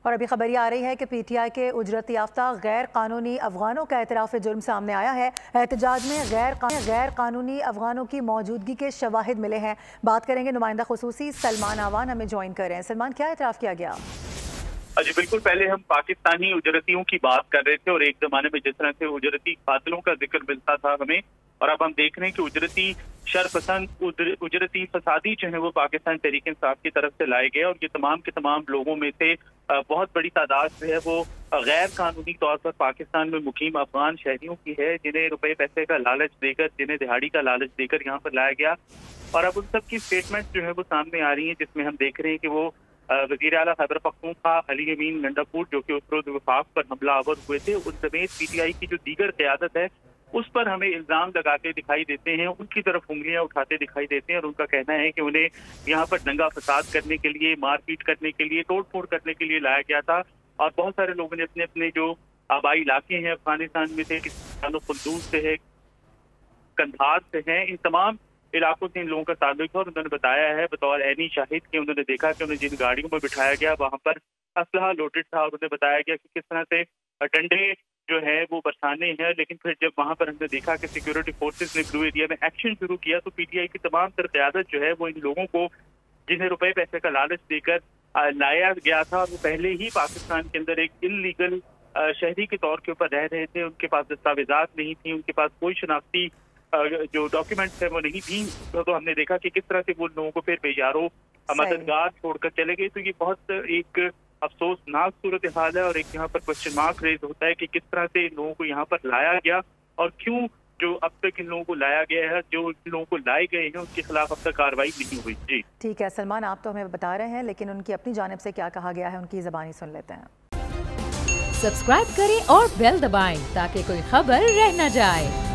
और अभी खबर आ रही है कि पीटीआई के उजरत याफ्ता गैर कानूनी अफगानों का एतराफ़ जुर्म सामने आया है। एहतजाज में गैर कानूनी अफगानों की मौजूदगी के शवाहिद मिले हैं। बात करेंगे नुमाइंदा खुसूसी सलमान आवान हमें ज्वाइन कर रहे हैं। सलमान, क्या एतराफ़ किया गया? जी बिल्कुल, पहले हम पाकिस्तानी उजरतियों की बात कर रहे थे और एक जमाने में जिस तरह से उजरती कातिलों का जिक्र मिलता था हमें, और अब हम देख रहे हैं कि उजरती शरपसंद उजरती फसादी जो है वो पाकिस्तान तहरीक इंसाफ की तरफ से लाए गए। और ये तमाम के तमाम लोगों में से बहुत बड़ी तादाद जो है वो गैर कानूनी तौर पर पाकिस्तान में मुकीम अफगान शहरियों की है, जिन्हें रुपए पैसे का लालच देकर, जिन्हें दिहाड़ी का लालच देकर यहाँ पर लाया गया। और अब उन सब की स्टेटमेंट जो है वो सामने आ रही है, जिसमें हम देख रहे हैं कि वो वज़ीर आला खैबर पख्तूनख्वा अली अमीन गंडापुर, जो कि उस रोज वफाक पर हमलावर हुए थे, उन समेत पीटीआई की जो दीगर क़यादत है उस पर हमें इल्जाम लगाते दिखाई देते हैं, उनकी तरफ उंगलियां उठाते दिखाई देते हैं। और उनका कहना है कि उन्हें यहाँ पर दंगा फसाद करने के लिए, मारपीट करने के लिए, तोड़ फोड़ करने के लिए लाया गया था। और बहुत सारे लोगों ने अपने अपने जो आबाई इलाके हैं अफगानिस्तान में से, खुलदूस से है, कंधार से है, इन तमाम इलाकों से इन लोगों का ताल्लुक है। और उन्होंने बताया है बतौर ऐनी शाहिद के, उन्होंने देखा कि उन्हें जिन गाड़ियों में बिठाया गया वहां पर असलहा लोडेड था। और उन्हें बताया गया कि किस तरह से डंडे जो है वो बरसाने हैं। लेकिन फिर जब वहां पर हमने देखा कि सिक्योरिटी फोर्सेस ने ब्लू एरिया में एक्शन शुरू किया, तो पीटीआई की तमाम तर क़यादत जो है वो इन लोगों को, जिन्हें रुपए पैसे का लालच देकर लाया गया था, वो पहले ही पाकिस्तान के अंदर एक इल्लीगल शहरी के तौर के ऊपर रह रहे थे, उनके पास दस्तावेजात नहीं थी, उनके पास कोई शनाख्ती जो डॉक्यूमेंट्स है वो नहीं थी। तो हमने देखा कि किस तरह से वो लोगों को फिर बेयारो मददगार छोड़कर चले गए। तो ये बहुत एक अफसोसनाक सूरत हाल है और एक यहाँ पर क्वेश्चन मार्क रेज होता है कि किस तरह से इन लोगों को यहाँ पर लाया गया और क्यों जो अब तक इन लोगों को लाया गया है, जो इन लोगों को लाए गए हैं, उनके खिलाफ अब तक कार्रवाई नहीं हुई। जी ठीक है सलमान, आप तो हमें बता रहे हैं, लेकिन उनकी अपनी जानिब से क्या कहा गया है उनकी ज़बानी सुन लेते हैं। सब्सक्राइब करें और बेल दबाएं ताकि कोई खबर रह न जाए।